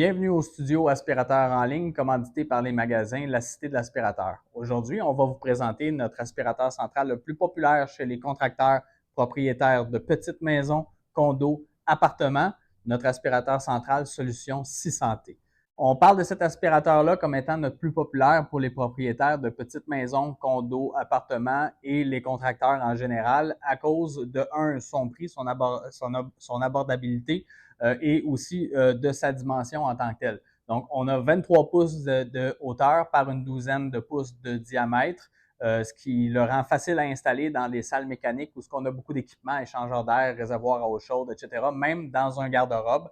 Bienvenue au studio aspirateur en ligne commandité par les magasins La Cité de l'aspirateur. Aujourd'hui, on va vous présenter notre aspirateur central le plus populaire chez les contracteurs propriétaires de petites maisons, condos, appartements, notre aspirateur central Solution 600T. On parle de cet aspirateur-là comme étant notre plus populaire pour les propriétaires de petites maisons, condos, appartements et les contracteurs en général à cause de son prix, son abordabilité et aussi de sa dimension en tant que telle. Donc, on a 23 pouces de hauteur par une douzaine de pouces de diamètre, ce qui le rend facile à installer dans des salles mécaniques où on a beaucoup d'équipements, échangeurs d'air, réservoirs à eau chaude, etc., même dans un garde-robe.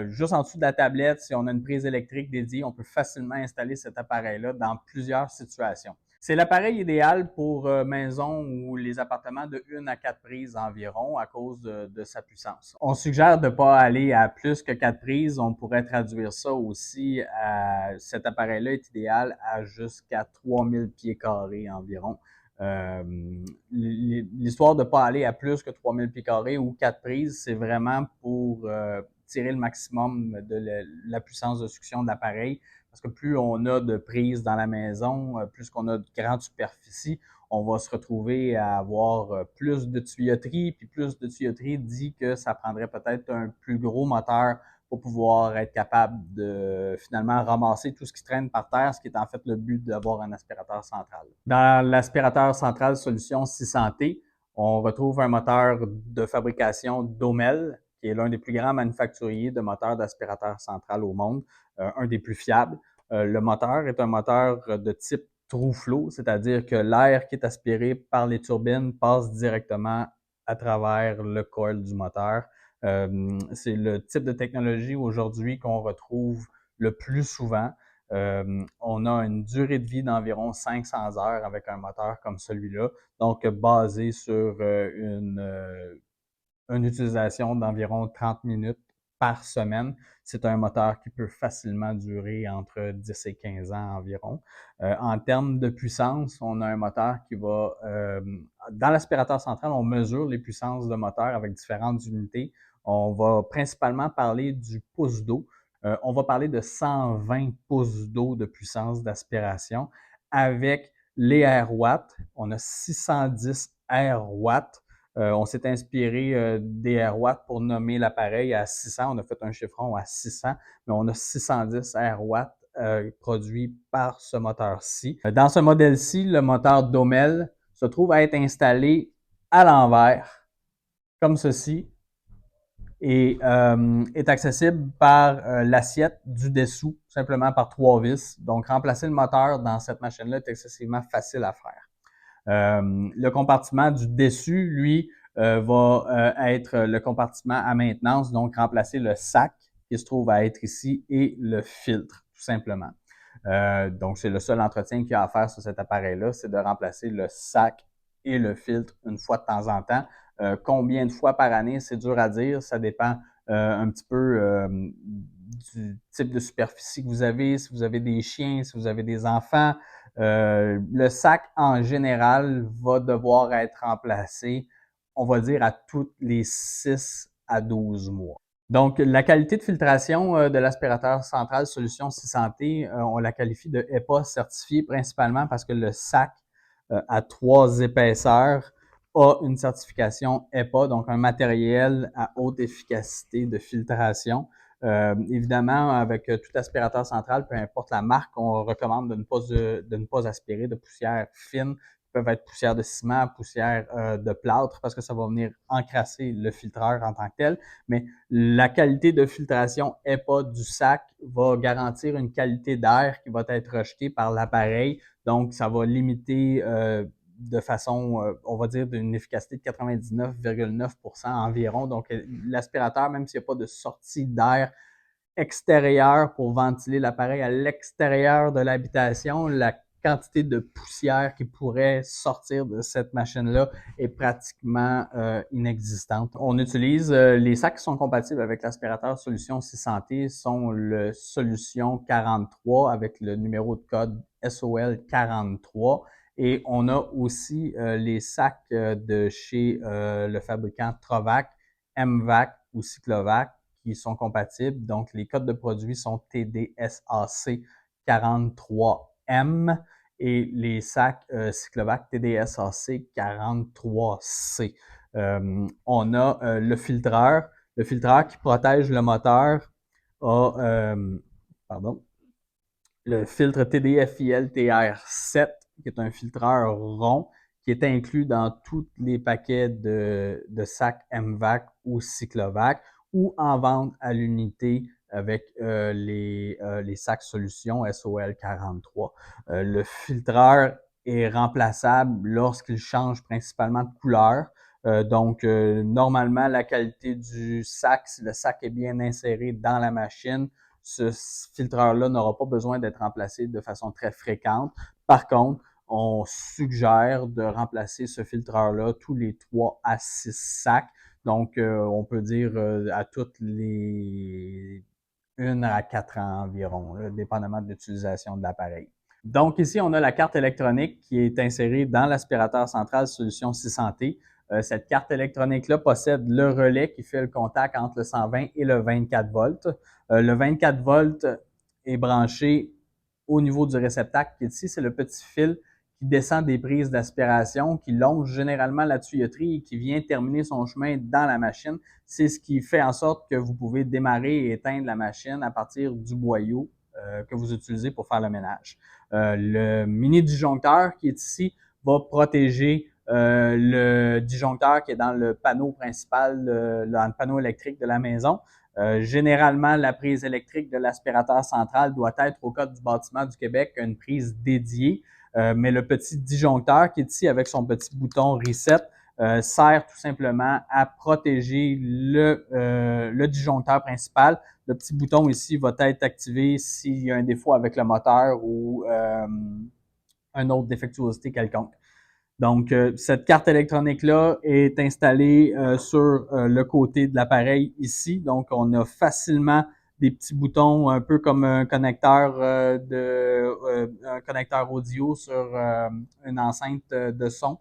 Juste en dessous de la tablette, si on a une prise électrique dédiée, on peut facilement installer cet appareil-là dans plusieurs situations. C'est l'appareil idéal pour maisons ou les appartements de 1 à 4 prises environ à cause de sa puissance. On suggère de ne pas aller à plus que 4 prises. On pourrait traduire ça aussi à cet appareil-là est idéal à jusqu'à 3000 pieds carrés environ. L'histoire de ne pas aller à plus que 3000 pieds carrés ou 4 prises, c'est vraiment pour tirer le maximum de la puissance de succion de l'appareil. Parce que plus on a de prises dans la maison, plus qu'on a de grandes superficies, on va se retrouver à avoir plus de tuyauterie. Puis plus de tuyauterie dit que ça prendrait peut-être un plus gros moteur pour pouvoir être capable de finalement ramasser tout ce qui traîne par terre, ce qui est en fait le but d'avoir un aspirateur central. Dans l'aspirateur central Solution 600T, on retrouve un moteur de fabrication Domel, qui est l'un des plus grands manufacturiers de moteurs d'aspirateur central au monde, un des plus fiables. Le moteur est un moteur de type true flow, c'est-à-dire que l'air qui est aspiré par les turbines passe directement à travers le coil du moteur. C'est le type de technologie aujourd'hui qu'on retrouve le plus souvent. On a une durée de vie d'environ 500 heures avec un moteur comme celui-là, donc basé sur une utilisation d'environ 30 minutes par semaine. C'est un moteur qui peut facilement durer entre 10 et 15 ans environ. En termes de puissance, on a un moteur qui va... dans l'aspirateur central, on mesure les puissances de moteur avec différentes unités. On va principalement parler du pouce d'eau. On va parler de 120 pouces d'eau de puissance d'aspiration. Avec les AirWatt, on a 610 AirWatt. On s'est inspiré des AirWatt pour nommer l'appareil à 600. On a fait un chiffron à 600, mais on a 610 AirWatt produits par ce moteur-ci. Dans ce modèle-ci, le moteur Domel se trouve à être installé à l'envers, comme ceci, et est accessible par l'assiette du dessous, simplement par 3 vis. Donc, remplacer le moteur dans cette machine-là est excessivement facile à faire. Le compartiment du dessus, lui, va être le compartiment à maintenance, donc remplacer le sac qui se trouve à être ici et le filtre, tout simplement. Donc, c'est le seul entretien qu'il y a à faire sur cet appareil-là, c'est de remplacer le sac et le filtre une fois de temps en temps. Combien de fois par année, c'est dur à dire, ça dépend un petit peu du type de superficie que vous avez, si vous avez des chiens, si vous avez des enfants. Le sac, en général, va devoir être remplacé, on va dire, à tous les 6 à 12 mois. Donc, la qualité de filtration de l'aspirateur central Solution 600T, on la qualifie de EPA certifié principalement parce que le sac à 3 épaisseurs a une certification EPA, donc un matériel à haute efficacité de filtration. Évidemment, avec tout aspirateur central, peu importe la marque, on recommande de ne pas aspirer de poussière fine, qui peuvent être poussière de ciment, poussière de plâtre, parce que ça va venir encrasser le filtreur en tant que tel. Mais la qualité de filtration EPA du sac va garantir une qualité d'air qui va être rejetée par l'appareil. Donc, ça va limiter de façon, on va dire, d'une efficacité de 99,9% environ. Donc, l'aspirateur, même s'il n'y a pas de sortie d'air extérieur pour ventiler l'appareil à l'extérieur de l'habitation, la quantité de poussière qui pourrait sortir de cette machine-là est pratiquement inexistante. On utilise les sacs qui sont compatibles avec l'aspirateur Solution 600T sont le Solution 43 avec le numéro de code SOL 43. Et on a aussi les sacs de chez le fabricant Trovac, MVac ou Cyclovac qui sont compatibles. Donc, les codes de produits sont TDSAC 43M et les sacs Cyclovac TDSAC 43C. On a le filtreur qui protège le moteur a le filtre TDFIL TR7, qui est un filtreur rond, qui est inclus dans tous les paquets de sacs MVAC ou Cyclovac ou en vente à l'unité avec les sacs solutions SOL 43. Le filtreur est remplaçable lorsqu'il change principalement de couleur. Donc, normalement, la qualité du sac, si le sac est bien inséré dans la machine, ce filtreur-là n'aura pas besoin d'être remplacé de façon très fréquente. Par contre, on suggère de remplacer ce filtreur-là tous les 3 à 6 sacs. Donc, on peut dire à toutes les 1 à 4 ans environ, là, dépendamment de l'utilisation de l'appareil. Donc ici, on a la carte électronique qui est insérée dans l'aspirateur central solution 600T. Cette carte électronique-là possède le relais qui fait le contact entre le 120 et le 24 volts. Le 24 volts est branché au niveau du réceptacle qui est ici. C'est le petit fil qui descend des prises d'aspiration, qui longe généralement la tuyauterie et qui vient terminer son chemin dans la machine. C'est ce qui fait en sorte que vous pouvez démarrer et éteindre la machine à partir du boyau que vous utilisez pour faire le ménage. Le mini disjoncteur qui est ici va protéger le disjoncteur qui est dans le panneau principal, dans le panneau électrique de la maison. Généralement, la prise électrique de l'aspirateur central doit être au code du bâtiment du Québec une prise dédiée, mais le petit disjoncteur qui est ici avec son petit bouton reset sert tout simplement à protéger le disjoncteur principal. Le petit bouton ici va être activé s'il y a un défaut avec le moteur ou une autre défectuosité quelconque. Donc, cette carte électronique-là est installée sur le côté de l'appareil ici. Donc, on a facilement des petits boutons, un peu comme un connecteur un connecteur audio sur une enceinte de son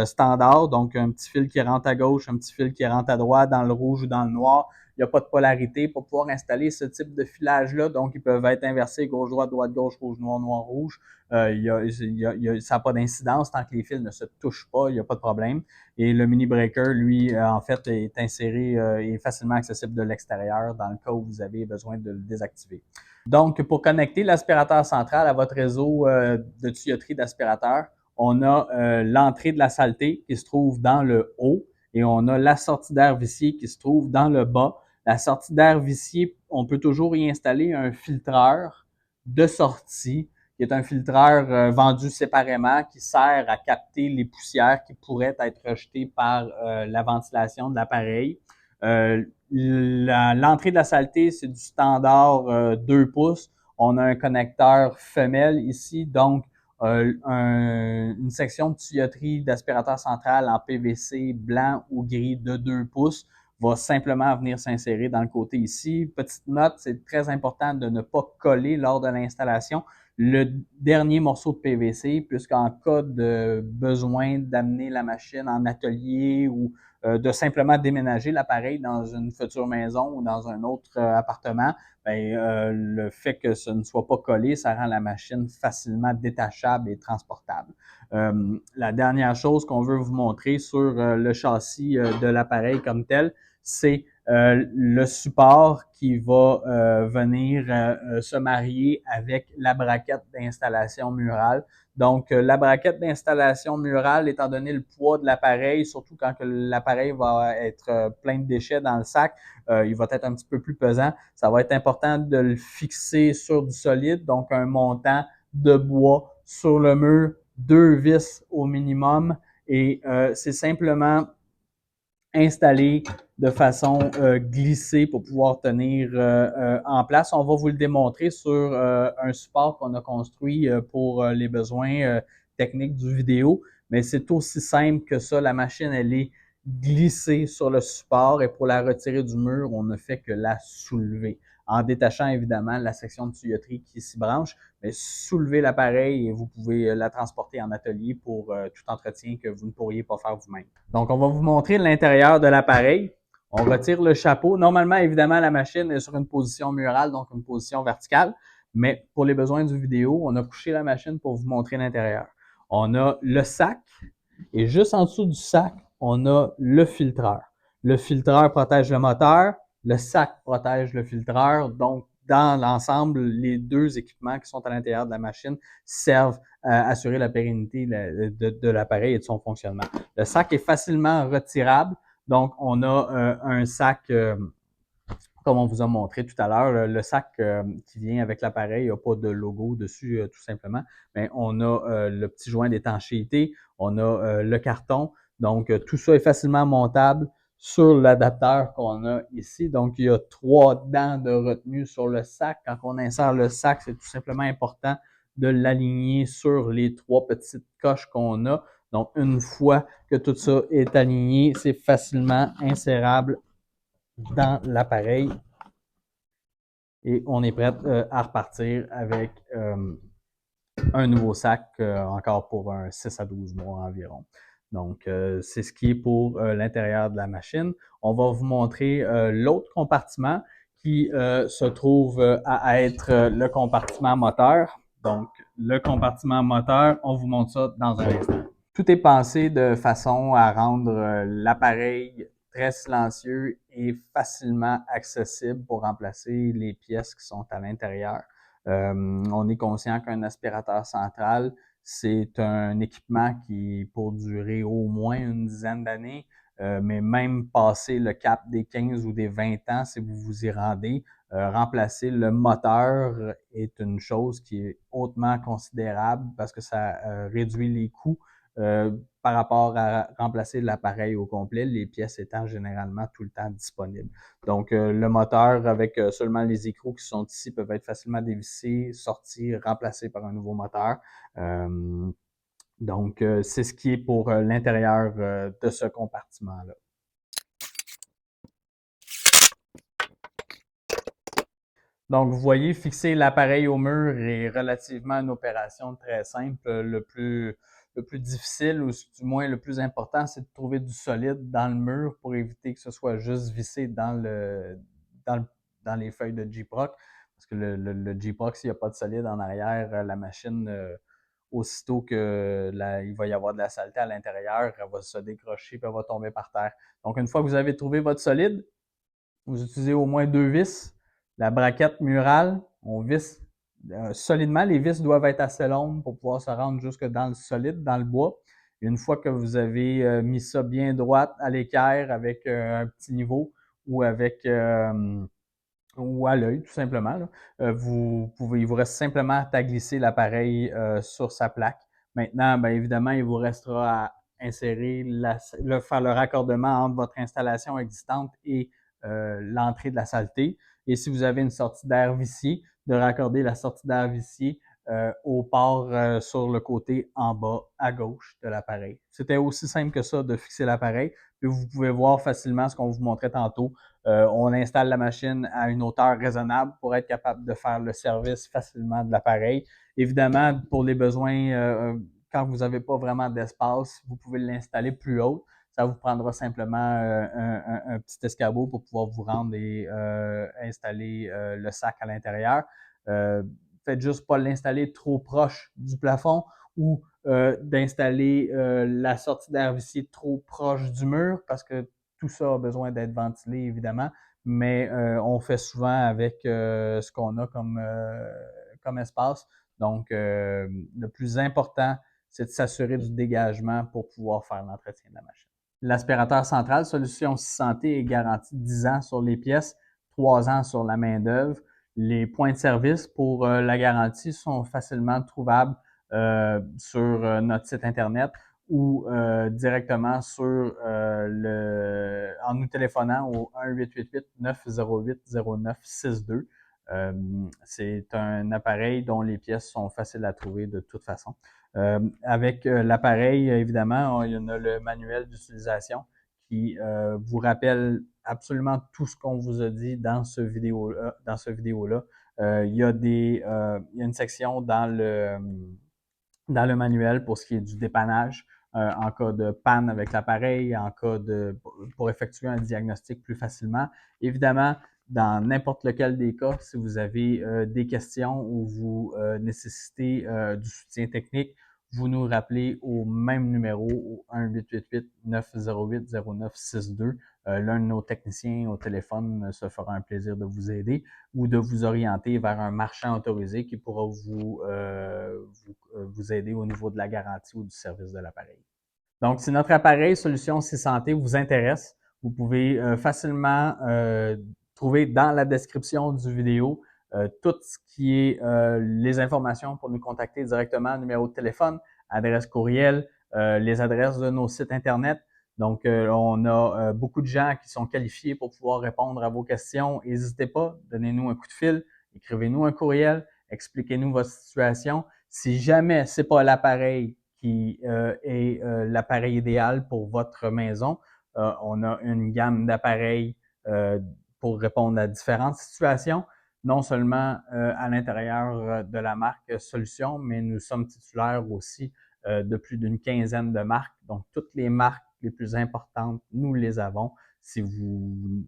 standard. Donc, un petit fil qui rentre à gauche, un petit fil qui rentre à droite, dans le rouge ou dans le noir. Il n'y a pas de polarité pour pouvoir installer ce type de filage-là. Donc, ils peuvent être inversés, gauche-droite, droite-gauche, rouge, noir, noir-rouge. Ça n'a pas d'incidence tant que les fils ne se touchent pas, il n'y a pas de problème. Et le mini breaker, lui, en fait, est inséré et facilement accessible de l'extérieur dans le cas où vous avez besoin de le désactiver. Donc, pour connecter l'aspirateur central à votre réseau de tuyauterie d'aspirateur, on a l'entrée de la saleté qui se trouve dans le haut et on a la sortie d'air vicié qui se trouve dans le bas. La sortie d'air vicié, on peut toujours y installer un filtreur de sortie qui est un filtreur vendu séparément qui sert à capter les poussières qui pourraient être rejetées par la ventilation de l'appareil. L'entrée de la saleté, c'est du standard 2 pouces. On a un connecteur femelle ici, donc une section de tuyauterie d'aspirateur central en PVC blanc ou gris de 2 pouces va simplement venir s'insérer dans le côté ici. Petite note, c'est très important de ne pas coller lors de l'installation le dernier morceau de PVC, puisqu'en cas de besoin d'amener la machine en atelier ou de simplement déménager l'appareil dans une future maison ou dans un autre appartement, le fait que ce ne soit pas collé, ça rend la machine facilement détachable et transportable. La dernière chose qu'on veut vous montrer sur le châssis de l'appareil comme tel, c'est le support qui va venir se marier avec la braquette d'installation murale. Donc, la braquette d'installation murale, étant donné le poids de l'appareil, surtout quand l'appareil va être plein de déchets dans le sac, il va être un petit peu plus pesant. Ça va être important de le fixer sur du solide, donc un montant de bois sur le mur, 2 vis au minimum, et c'est simplement installé de façon glissée pour pouvoir tenir en place. On va vous le démontrer sur un support qu'on a construit pour les besoins techniques du vidéo, mais c'est aussi simple que ça. La machine, elle est glissée sur le support et pour la retirer du mur, on ne fait que la soulever en détachant évidemment la section de tuyauterie qui s'y branche, mais soulevez l'appareil et vous pouvez la transporter en atelier pour tout entretien que vous ne pourriez pas faire vous-même. Donc, on va vous montrer l'intérieur de l'appareil. On retire le chapeau. Normalement, évidemment, la machine est sur une position murale, donc une position verticale. Mais pour les besoins du vidéo, on a couché la machine pour vous montrer l'intérieur. On a le sac et juste en dessous du sac, on a le filtreur. Le filtreur protège le moteur, le sac protège le filtreur. Donc, dans l'ensemble, les deux équipements qui sont à l'intérieur de la machine servent à assurer la pérennité de l'appareil et de son fonctionnement. Le sac est facilement retirable. Donc, on a un sac, comme on vous a montré tout à l'heure, le sac qui vient avec l'appareil n'a pas de logo dessus, tout simplement. Mais on a le petit joint d'étanchéité, on a le carton. Donc, tout ça est facilement montable sur l'adapteur qu'on a ici. Donc, il y a 3 dents de retenue sur le sac. Quand on insère le sac, c'est tout simplement important de l'aligner sur les 3 petites coches qu'on a. Donc, une fois que tout ça est aligné, c'est facilement insérable dans l'appareil et on est prêt à repartir avec un nouveau sac encore pour un 6 à 12 mois environ. Donc, c'est ce qui est pour l'intérieur de la machine. On va vous montrer l'autre compartiment qui se trouve à être le compartiment moteur. Donc, le compartiment moteur, on vous montre ça dans un instant. Tout est pensé de façon à rendre l'appareil très silencieux et facilement accessible pour remplacer les pièces qui sont à l'intérieur. On est conscient qu'un aspirateur central, c'est un équipement qui pour durer au moins une dizaine d'années, mais même passer le cap des 15 ou des 20 ans, si vous vous y rendez, remplacer le moteur est une chose qui est hautement considérable parce que ça réduit les coûts par rapport à remplacer l'appareil au complet, les pièces étant généralement tout le temps disponibles. Donc, le moteur avec seulement les écrous qui sont ici peuvent être facilement dévissés, sortis, remplacés par un nouveau moteur. Donc, c'est ce qui est pour l'intérieur de ce compartiment-là. Donc, vous voyez, fixer l'appareil au mur est relativement une opération très simple. Le plus difficile, ou du moins le plus important, c'est de trouver du solide dans le mur pour éviter que ce soit juste vissé dans les feuilles de J-Proc. Parce que le J-Proc, s'il n'y a pas de solide en arrière, la machine, aussitôt que il va y avoir de la saleté à l'intérieur, elle va se décrocher et elle va tomber par terre. Donc, une fois que vous avez trouvé votre solide, vous utilisez au moins 2 vis. La braquette murale, on visse solidement. Les vis doivent être assez longues pour pouvoir se rendre jusque dans le solide, dans le bois. Une fois que vous avez mis ça bien droite à l'équerre avec un petit niveau ou avec ou à l'œil, tout simplement, là, il vous reste simplement à glisser l'appareil sur sa plaque. Maintenant, bien évidemment, il vous restera à insérer, faire le raccordement entre votre installation existante et l'entrée de la saleté. Et si vous avez une sortie d'air vicié, de raccorder la sortie d'air vicié au port sur le côté en bas à gauche de l'appareil. C'était aussi simple que ça de fixer l'appareil. Puis vous pouvez voir facilement ce qu'on vous montrait tantôt. On installe la machine à une hauteur raisonnable pour être capable de faire le service facilement de l'appareil. Évidemment, pour les besoins, quand vous n'avez pas vraiment d'espace, vous pouvez l'installer plus haut. Ça vous prendra simplement un petit escabeau pour pouvoir vous rendre et installer le sac à l'intérieur. Faites juste pas l'installer trop proche du plafond ou d'installer la sortie d'air vicié trop proche du mur parce que tout ça a besoin d'être ventilé, évidemment, mais on fait souvent avec ce qu'on a comme espace. Donc, le plus important, c'est de s'assurer du dégagement pour pouvoir faire l'entretien de la machine. L'aspirateur central Solutions Santé est garanti 10 ans sur les pièces, 3 ans sur la main-d'œuvre. Les points de service pour la garantie sont facilement trouvables sur notre site Internet ou directement en nous téléphonant au 1-888-908-0962. C'est un appareil dont les pièces sont faciles à trouver de toute façon. Avec l'appareil, évidemment, il y en a le manuel d'utilisation qui vous rappelle absolument tout ce qu'on vous a dit dans ce vidéo-là. Il y a une section dans le manuel pour ce qui est du dépannage, en cas de panne avec l'appareil, pour effectuer un diagnostic plus facilement. Évidemment, dans n'importe lequel des cas, si vous avez des questions ou vous nécessitez du soutien technique, vous nous rappelez au même numéro, au 1-888-908-0962. L'un de nos techniciens au téléphone se fera un plaisir de vous aider ou de vous orienter vers un marchand autorisé qui pourra vous aider au niveau de la garantie ou du service de l'appareil. Donc, si notre appareil Solution 6 Santé vous intéresse, vous pouvez facilement trouver dans la description du vidéo tout ce qui est les informations pour nous contacter directement, numéro de téléphone, adresse courriel, les adresses de nos sites Internet. Donc, on a beaucoup de gens qui sont qualifiés pour pouvoir répondre à vos questions. N'hésitez pas, donnez-nous un coup de fil, écrivez-nous un courriel, expliquez-nous votre situation. Si jamais c'est pas l'appareil qui est l'appareil idéal pour votre maison, on a une gamme d'appareils pour répondre à différentes situations, non seulement à l'intérieur de la marque Solution, mais nous sommes titulaires aussi de plus d'une quinzaine de marques. Donc, toutes les marques les plus importantes, nous les avons. Si vous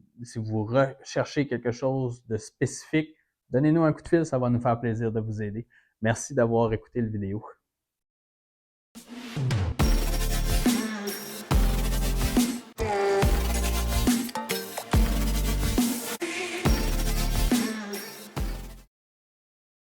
recherchez quelque chose de spécifique, donnez-nous un coup de fil, ça va nous faire plaisir de vous aider. Merci d'avoir écouté la vidéo.